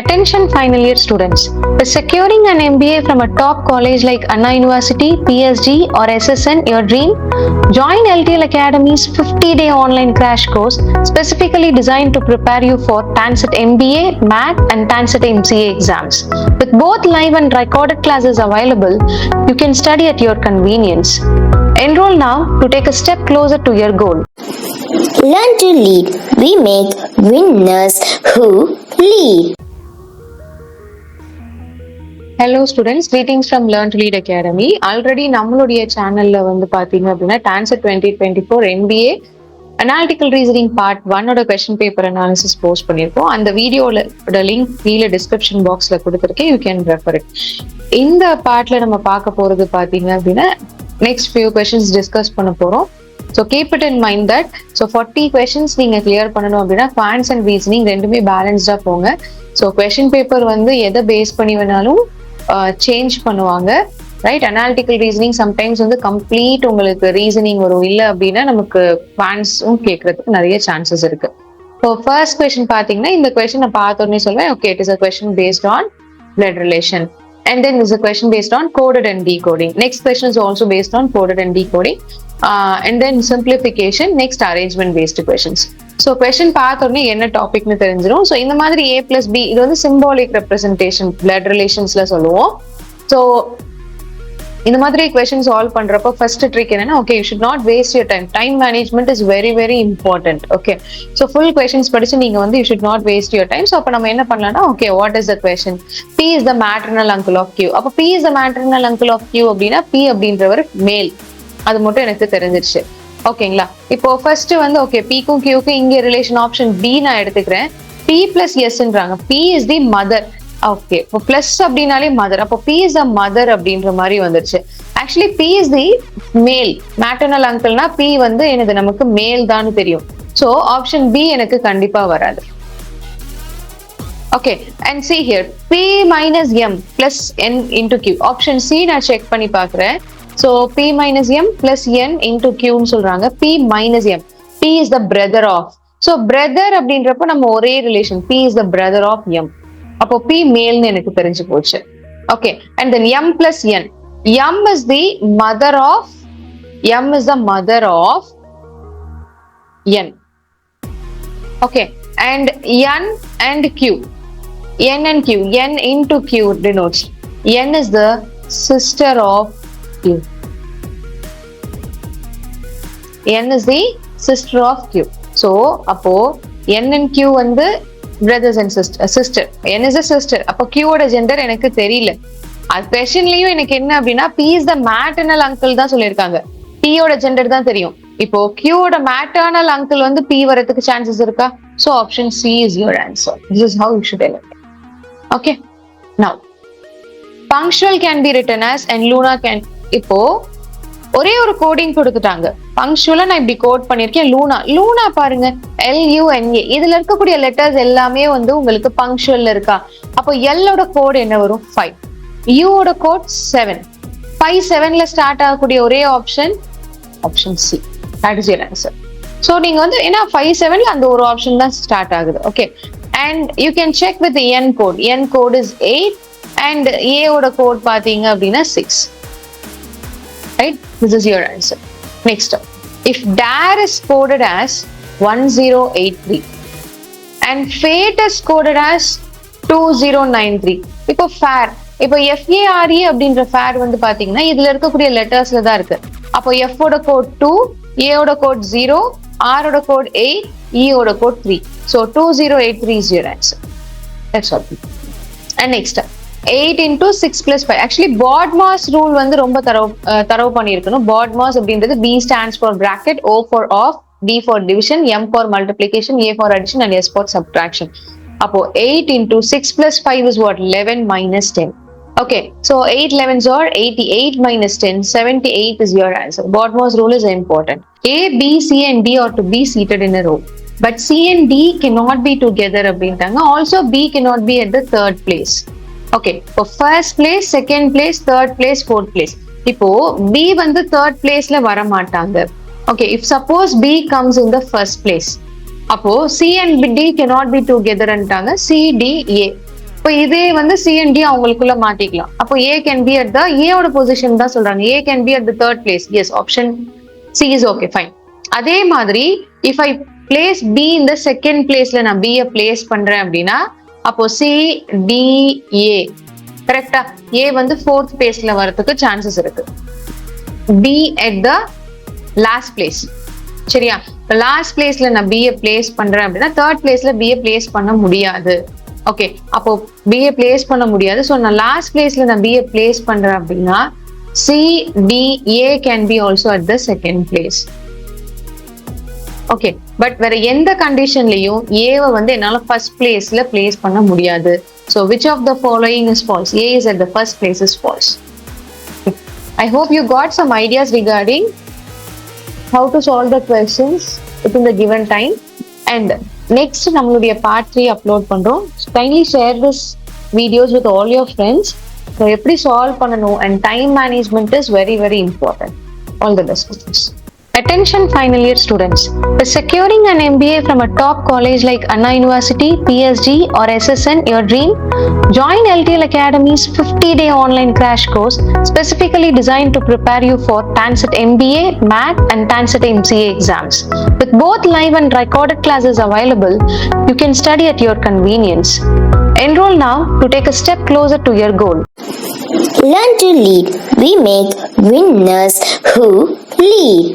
Attention final year students. By securing an MBA from a top college like Anna University, PSG or SSN, your dream? Join LTL Academy's 50-day online crash course specifically designed to prepare you for TANCET MBA, MAT and TANCET MCA exams. With both live and recorded classes available, you can study at your convenience. Enroll now to take a step closer to your goal. Learn to lead. We make winners who lead. Hello students, greetings from Learn to Lead Academy. Already நம்மளுடைய சேனல்ல வந்து பாத்தீங்க அப்படின்னா TANCET 2024 MBA Analytical Reasoning Part 1 question paper analysis post பண்ணிருக்கோம். அந்த வீடியோட link கீழே description பாக்ஸ்ல கொடுத்துருக்கேன். You can refer it. இந்த பார்ட்ல நம்ம பார்க்க போறது பாத்தீங்க அப்படின்னா நெக்ஸ்ட் ஃபியூ கொஸ்டின்ஸ் டிஸ்கஸ் பண்ண போறோம். So keep it in mind that 40 questions நீங்க கிளியர் பண்ணணும் அப்படின்னா குவான்ட்ஸ் அண்ட் ரீசனிங் ரெண்டுமே பேலன்ஸ்டா போங்க. ஸோ கொஸ்டின் பேப்பர் வந்து எதை பேஸ் பண்ணி வேணாலும் சேஞ்ச் பண்ணுவாங்க, ரைட்? அனாலிட்டிக்கல் ரீசனிங் சம்டைம்ஸ் வந்து கம்ப்ளீட் உங்களுக்கு ரீசனிங் வரும், இல்லை அப்படின்னா நமக்கு குவான்ட்ஸும் கேட்கறதுக்கு நிறைய சான்சஸ் இருக்கு. ஸோ ஃபர்ஸ்ட் கொஸ்டின் பாத்தீங்கன்னா இந்த கொஸ்டின் நான் பார்த்த உடனே சொல்வேன், okay, it is a question based on blood relation. And then is a question based on coded and decoding. Next question is also based on coded and decoding. And then simplification, next arrangement based questions. So question பார்த்த உடனே என்ன டாபிக்னு தெரிஞ்சிடும். So இந்த மாதிரி A+B இது வந்து symbolic representation blood ரிலேஷன்ஸ்ல சொல்லுவோம். So இந்த மாதிரி கொஸ்டின் சால்வ் பண்றப்போ ஃபர்ஸ்ட் ட்ரிக் என்னன்னா, okay, you should not waste your time. Time management is very very important. Okay, so full questions படிச்சு நீங்க வந்து you should not waste your time. So அப்போ நம்ம என்ன பண்ணலாம்னா, okay, what is the question? P is the maternal uncle of Q. அப்போ P is the maternal uncle of Q அப்படின்னா P அப்படின்றவர் மேல், அது மட்டும் எனக்கு தெரிஞ்சிருச்சு. ஓகேங்களா? இப்போ ஃபர்ஸ்ட் வந்து ஓகே, Pக்கும் Qக்கும் இங்க ரிலேஷன் ஆப்ஷன் B நான் எடுத்துக்கிறேன். P+S P is the mother. Okay, இப்போ பிளஸ் அப்படின்னாலே மதர், அப்போ P is the mother அப்படின்ற மாதிரி வந்துருச்சு. ஆக்சுவலி P is the மேல், மேட்டர்னல் அங்கிள்னா P வந்து எனக்கு நமக்கு மேல் தான் தெரியும். ஸோ ஆப்ஷன் B எனக்கு கண்டிப்பா வராது. Okay, and see here P minus M plus N into Q. Option C நான் செக் பண்ணி பாக்குறேன். So P minus M plus N into Q ன்னு சொல்றாங்க. P minus M, P is the brother of. So brother அப்படின்றப்போ நம்ம ஒரே relation, P is the brother of M. அப்போ P மேல்னு எனக்கு தெரிஞ்சு போச்சு. Okay, and then M plus N. M is the mother of N. Okay, and N and Q. N and Q. N into Q denotes. N is the sister of Q. N is the sister of Q. So, அப்போ N and Q வந்து brothers and sister. N is a sister. அப்போ Q ஓட gender எனக்கு தெரியல. அது கொஸ்டின்லயும் எனக்கு என்ன அப்படின்னா P is the maternal uncle தான் சொல்லியிருக்காங்க. P ஓட ஜெண்டர் தான் தெரியும். இப்போ Q ஓட maternal uncle வந்து P வரதுக்கு சான்சஸ் இருக்கா? So option C is your answer. This is how you should eliminate. Okay. Now, punctual can be written as and Luna can. இப்போ ஒரே ஒரு கோடிங் கொடுத்துட்டாங்க. பங்க்சுவலா நான் இப்படி கோட் பண்ணிருக்கேன். லூனா பாருங்க, LUNA. இதுல இருக்கக்கூடிய லெட்டர்ஸ் எல்லாமே வந்து உங்களுக்கு பங்க்சுவல்ல இருக்கா? அப்போ L ஓட கோட் என்ன வரும்? 5. U ஓட கோட் 7. 5 7ல ஸ்டார்ட் ஆகக்கூடிய ஒரே option C. That is your answer. So நீங்க வந்து ஏன்னா 5 7ல அந்த ஒரு ஆப்ஷன் தான் ஸ்டார்ட் ஆகுது. Okay, and you can check with the N code. N code is 8 and A ஓட கோட் பாத்தீங்க அப்படின்னா 6. Right? This is your answer. Next up, if DAR is coded as 1083 and FATE is coded as 2093, இப்போ FAR, இப்போ FARE அப்படின்ற FAR வந்து பாத்தீங்கன்னா இதுல இருக்கக்கூடிய லெட்டர்ஸ்ல தான் இருக்கு. அப்போ F ஓட கோட் 2, A ஓட கோட் 0, R ஓட கோட் 8, E ஓட code 3. So 2083 is your answer. That's all. And next up, 8 into 6 plus 5. Actually, BODMAS rule வந்து ரொம்ப தரவு பண்ணியிருக்கணும். BODMAS அப்படின்றது B stands for bracket, O for off, D for division, M for multiplication, A for addition and S for subtraction. அப்போ 8 into 6 plus 5 is what? 11 minus 10. Okay, so 8 11s are 88 minus 10, 78 is your answer. BODMAS rule is important. A, B, C and D are to be seated in a row. But C and D cannot be together அப்படின்ட்டாங்க. Also, B cannot be at the third place. Okay, இப்போ first place, second place, third place, fourth place. இப்போ B வந்து third பிளேஸ்ல வர மாட்டாங்க. Okay, if suppose B comes in the first place, அப்போ C and D cannot be together ன்ட்டாங்க. C, D, A. இப்போ இதே வந்து சி அண்ட் டி அவங்களுக்குள்ள மாட்டிக்கலாம். அப்போ A can be at the ஏயோட பொசிஷன் தான் சொல்றாங்க. A can be at the third place. Yes, option C is okay, fine. அதே மாதிரி இஃப் ஐ பிளேஸ் பி இந்த செகண்ட் பிளேஸ்ல நான் பி பிளேஸ் பண்றேன் அப்படின்னா அப்போ சி டி ஏ கரெக்டா? ஏ வந்து ஃபோர்த் பிளேஸ்ல வரதுக்கு சான்சஸ் இருக்கு. Be at the last place. சரியா? லாஸ்ட் பிளேஸ்ல நான் பிஏ பிளேஸ் பண்றேன் அப்படின்னா தேர்ட் பிளேஸ்ல பிஏ பிளேஸ் பண்ண முடியாது. ஓகே, அப்போ பிஏ பிளேஸ் பண்ண முடியாது. ஸோ நான் லாஸ்ட் பிளேஸ்ல நான் பிஏ பிளேஸ் பண்றேன் அப்படின்னா C D A can be also at the second place. Okay, but வேற எந்த கண்டிஷன்லயும் ஏவை வந்து என்னால ஃபர்ஸ்ட் பிளேஸ்ல பிளேஸ் பண்ண முடியாது. So which of the following is false? A is at the first place is false. I hope you got some ideas regarding how to solve the questions within the given time. And next நம்மளுடைய part 3 upload பண்றோம். Kindly share this videos with all your friends. So எப்படி solve பண்ணணும் and time management is very very important. All the best students. Attention final year students. For securing an MBA from a top college like Anna University, PSG or SSN, your dream? Join LTL Academy's 50-day online crash course specifically designed to prepare you for TANCET MBA, MAT and TANCET MCA exams. With both live and recorded classes available, you can study at your convenience. Enroll now to take a step closer to your goal. Learn to lead. We make winners who lead.